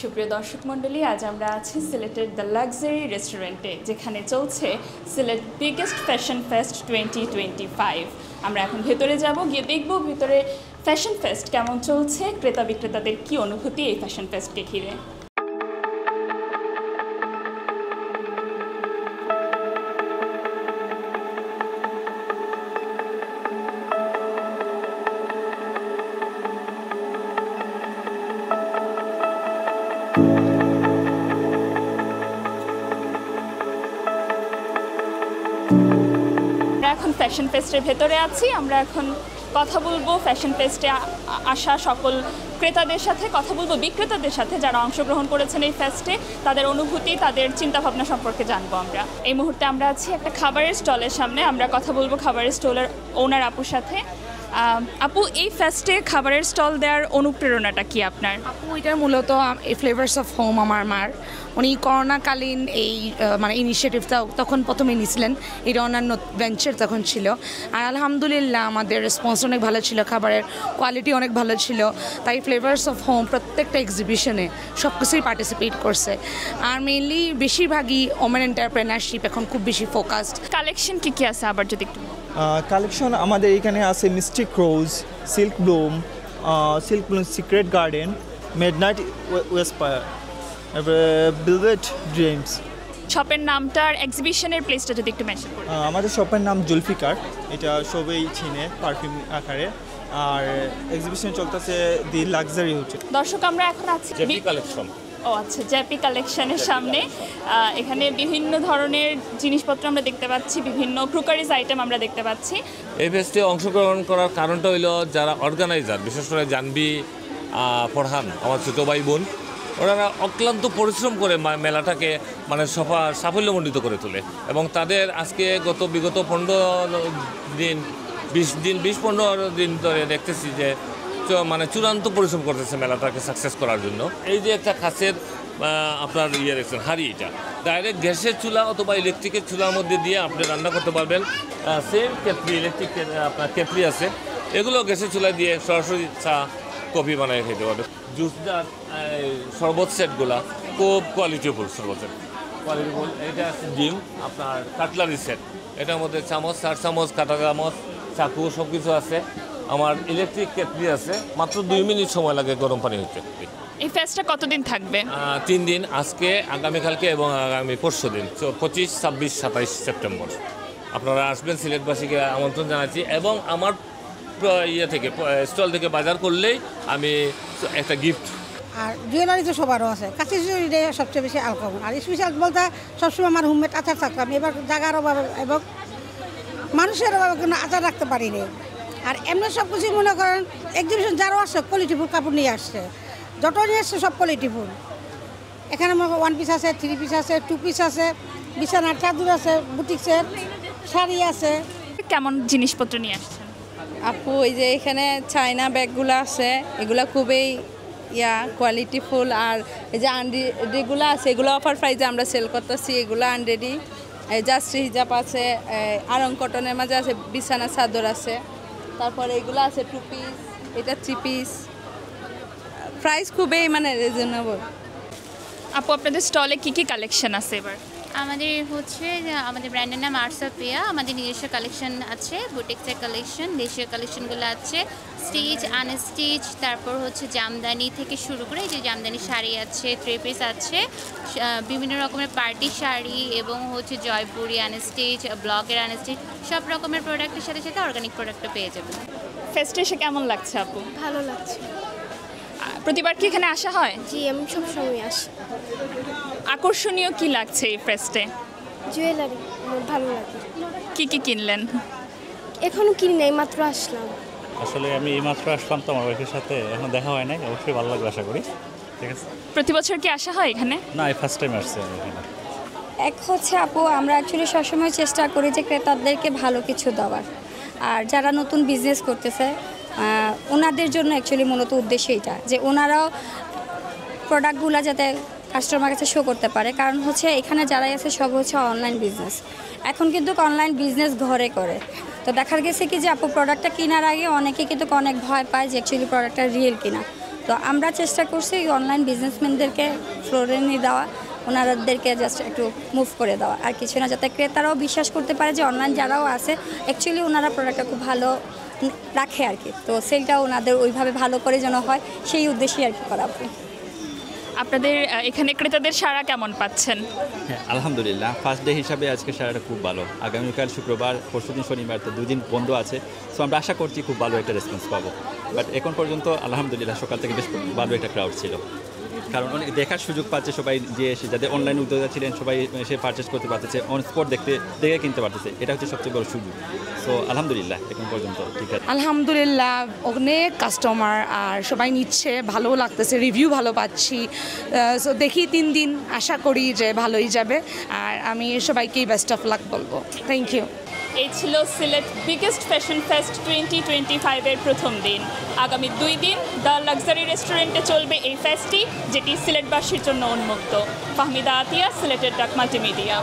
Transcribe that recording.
সুপ্রিয় দর্শক মণ্ডলী, আজ আমরা আছি সিলেটের দ্য লাক্সারি রেস্টুরেন্টে, যেখানে চলছে সিলেট বিগেস্ট ফ্যাশন ফেস্ট 2025। আমরা এখন ভেতরে যাব, গিয়ে দেখব ভেতরে ফ্যাশন ফেস্ট কেমন চলছে, ক্রেতা বিক্রেতাদের কী অনুভূতি এই ফ্যাশন ফেস্টকে ঘিরে। এখন ফ্যাশন ফেস্টের ভেতরে আছি। আমরা এখন কথা বলবো ফ্যাশন ফেস্টে আসা সকল ক্রেতাদের সাথে, কথা বলবো বিক্রেতাদের সাথে যারা অংশগ্রহণ করেছেন এই ফেস্টে, তাদের অনুভূতি, তাদের চিন্তাভাবনা সম্পর্কে জানবো আমরা। এই মুহূর্তে আমরা আছি একটা খাবারের স্টলের সামনে। আমরা কথা বলবো খাবারের স্টলের ওনার আপুর সাথে। আপু, এই ফেস্টে খাবারের স্টল দেওয়ার অনুপ্রেরণাটা কি আপনার? আপু, এটার মূলত এই ফ্লেভার্স অফ হোম আমার মার, উনি করোনাকালীন এই মানে ইনিশিয়েটিভটা তখন প্রথমে নিয়েছিলেন। এটা অন্যান্য ভেঞ্চার তখন ছিল, আর আলহামদুলিল্লাহ আমাদের রেসপন্স অনেক ভালো ছিল, খাবারের কোয়ালিটি অনেক ভালো ছিল। তাই ফ্লেভার্স অফ হোম প্রত্যেকটা এক্সিবিশনে সব কিছুই পার্টিসিপেট করছে। আর মেইনলি বেশিরভাগই ওমেন এন্টারপ্রেনারশিপ এখন খুব বেশি ফোকাসড। কালেকশন কী কী আছে আবার যদি একটু? কালেকশন আমাদের এখানে আছে mystic rose, silk bloom, secret garden, midnight whisper, velvet dreams. শপের নামটা আর এক্সিবিশনের প্লেসটা যদি একটু মেনশন করেন। আমাদের শপের নাম জুলফিকার, এটা সবাই চিনে পারফিউম আকারে। আর এক্সিবিশন চলতেছে দি লাক্সারি হোটেল। দর্শক, আমরা এখন আছি জেপি কালেকশন। ও আচ্ছা, জেপি কালেকশনের সামনে। এখানে বিভিন্ন ধরনের জিনিসপত্র আমরা দেখতে পাচ্ছি, বিভিন্ন ক্রুকারিজ আইটেম আমরা দেখতে পাচ্ছি। এই ফেস্টে অংশগ্রহণ করার কারণটা হইলো যারা অর্গানাইজার, বিশেষ করে জানবি, ফরহান, আমার ছোটো ভাই বোন, ওনারা অক্লান্ত পরিশ্রম করে মেলাটাকে মানে সাফল্যমণ্ডিত করে তোলে। এবং তাদের আজকে বিগত 15 দিন ধরে দেখতেছি যে মানে চূড়ান্ত পরিশ্রম করতেছে মেলাটাকে সাকসেস করার জন্য। এই যে একটা খাসের আপনার দেখছেন হাঁড়ি, এটা ডাইরেক্ট গ্যাসের চুলা অথবা ইলেকট্রিকের চুলার মধ্যে দিয়ে আপনি রান্না করতে পারবেন। সেম কেটলি, ইলেকট্রিক আপনার কেটলি আছে, এগুলো গ্যাসের চুলা দিয়ে সরাসরি চা কফি বানিয়ে খেতে পারবেন। জুসদার শরবত সেটগুলা খুব কোয়ালিটিফুল শরবতের, কোয়ালিটিফুল। এটা আছে ডিম, আপনার কাটলারি সেট, এটার মধ্যে চামচ, 4 চামচ, কাঁটা চামচ, চাকু সব কিছু আছে। আমার ইলেকট্রিক কেটলি আছে, মাত্র 2 মিনিট সময় লাগে গরম পানি হচ্ছে। এই ফেস্টটা কতদিন থাকবে? 3 দিন, আজকে, আগামীকালকে এবং আগামী 25 দিন, 25, 26, 27 সেপ্টেম্বর। আপনারা আসবেন, সিলেটবাসীকে আমন্ত্রণ জানাচ্ছি। এবং আমার থেকে স্টল থেকে বাজার করলেই আমি একটা গিফট। আর জুয়েলারি তো সবারও আছে, কাছে সবচেয়ে বেশি আলকমন। আর স্পেশাল বলতে সবসময় আমার হোমমেড আচার থাকতাম, এবার জায়গার অভাবে এবং মানুষের অভাবে কোনো আচার রাখতে পারিনি। আর এমনি সব কিছু মনে করেন এক্সিবিশন যারও আসছে কোয়ালিটিফুল কাপড় নিয়ে আসছে, যত নিয়ে আসছে সব কোয়ালিটিফুল। এখানে মনে 1 পিস আছে, 3 পিস আছে, 2 পিস আছে, বিছানার চাদর আছে, বুটিক্সের শাড়ি আছে। কেমন জিনিসপত্র নিয়ে আসছেন আপু? এই যে এখানে চায়না ব্যাগগুলো আছে, এগুলো খুবই কোয়ালিটিফুল। আর এই যে আনরেডিগুলো আছে, এগুলো অফার প্রাইসে আমরা সেল করতেছি, এগুলো আনরেডি। জাস্ট হিজাব আছে, আরং কটনের মাঝে আছে, বিছানা চাদর আছে, তারপরে এগুলো আছে 2 পিস, এটা 3 পিস। প্রাইস খুবই মানে রিজনেবল। আপু, আপনাদের স্টলে কি কি কালেকশন আছে এবার? আমাদের ব্র্যান্ডের নাম আর্টসাপিয়া। আমাদের নিজস্ব কালেকশন আছে, বুটিক্সের কালেকশন, দেশীয় কালেকশনগুলো আছে, স্টিচ, আনস্টিচ, তারপর জামদানি থেকে শুরু করে এই যে জামদানি শাড়ি আছে, 3 পিস আছে, বিভিন্ন রকমের পার্টি শাড়ি এবং জয়পুরি আনস্টিচ, ব্লকের আনস্টিচ, সব রকমের প্রোডাক্টের সাথে সাথে অর্গানিক প্রোডাক্টও পেয়ে যাবেন। ফেস্টে এসে কেমন লাগছে আপু? ভালো লাগছে। প্রতিবার কি এখানে আসা হয়? জি, আমি সবসময় আসি। আকর্ষণীয় কি লাগছে এই ফেস্টে? জুয়েলারি আমার ভালো লাগে। কি কি কিনলেন? এখনো কিনি নাই, মাত্র আসলাম। আসলে আমি এইমাত্র আসলাম তো আমার ওয়াইফের সাথে, এখন দেখা হয় নাই। অবশ্যই ভালো লাগবে আশা করি। ঠিক আছে। প্রতি বছর কি আসা হয় এখানে? না, এই ফার্স্ট টাইম আসছে আমি এখানে। আপু, আমরা অ্যাকচুয়ালি সবসময় চেষ্টা করি যে ক্রেতাদেরকে ভালো কিছু দেওয়ার। আর যারা নতুন বিজনেস করতেছে ওনাদের জন্য অ্যাকচুয়ালি মূলত উদ্দেশ্য এইটা, যে ওনারাও প্রোডাক্টগুলো যাতে কাস্টমার কাছে শো করতে পারে। কারণ এখানে যারাই আছে সব অনলাইন বিজনেস। এখন কিন্তু অনলাইন বিজনেস ঘরে করে, তো দেখা গেছে কি যে আপু প্রোডাক্টটা কেনার আগে অনেকে কিন্তু অনেক ভয় পায় যে অ্যাকচুয়ালি প্রোডাক্টটা রিয়েল কিনা। তো আমরা চেষ্টা করছি অনলাইন বিজনেসম্যানদেরকে ফ্লোরে নিয়ে দেওয়া, ওনাদেরকে জাস্ট একটু মুভ করে দেওয়া, আর কিছু না, যাতে ক্রেতারাও বিশ্বাস করতে পারে যে অনলাইন যারাও আছে অ্যাকচুয়ালি ওনারা প্রোডাক্টটা খুব ভালো রাখে আর কি। তো সেলটা ওনাদের ওইভাবে ভালো করে যেন হয় সেই উদ্দেশ্যেই আর কি করাবো। আপনাদের এখানে ক্রেতাদের সাড়া কেমন পাচ্ছেন? হ্যাঁ, আলহামদুলিল্লাহ ফার্স্ট ডে হিসাবে আজকে সারাটা খুব ভালো। আগামীকাল শুক্রবার, পরশুদিন শনিবার, তো 2 দিন বন্ধ আছে। সো আমরা আশা করছি খুব ভালো একটা রেসপন্স পাবো। বাট এখন পর্যন্ত আলহামদুলিল্লাহ সকাল থেকে বেশ ভালো একটা ক্রাউড ছিল, কারণ অনেক দেখার সুযোগ পাচ্ছে সবাই, যে এসে যাদের অনলাইন উদ্যোক্তা ছিলেন সবাই এসে পারচেস করতে পারতেছে, অন স্পট দেখে কিনতে পারতেছে। এটা হচ্ছে সবচেয়ে বড় সুযোগ। সো আলহামদুলিল্লাহ এখন পর্যন্ত ঠিক আছে। আলহামদুলিল্লাহ অনেক কাস্টমার আর সবাই নিচ্ছে, ভালো লাগতেছে, রিভিউ ভালো পাচ্ছি। সো দেখি 3 দিন, আশা করি যে ভালোই যাবে। আর আমি সবাইকেই বেস্ট অফ লাক বলবো। Thank you. এই ছিল সিলেট বিগেস্ট ফ্যাশন ফেস্ট 2025-এর প্রথম দিন। আগামী 2 দিন দ্য লাক্সারি রেস্টুরেন্টে চলবে এই ফেস্টটি, যেটি সিলেটবাসীর জন্য উন্মুক্ত। ফাহমিদা আতিয়া, সিলেটের ডাক মাল্টিমিডিয়া।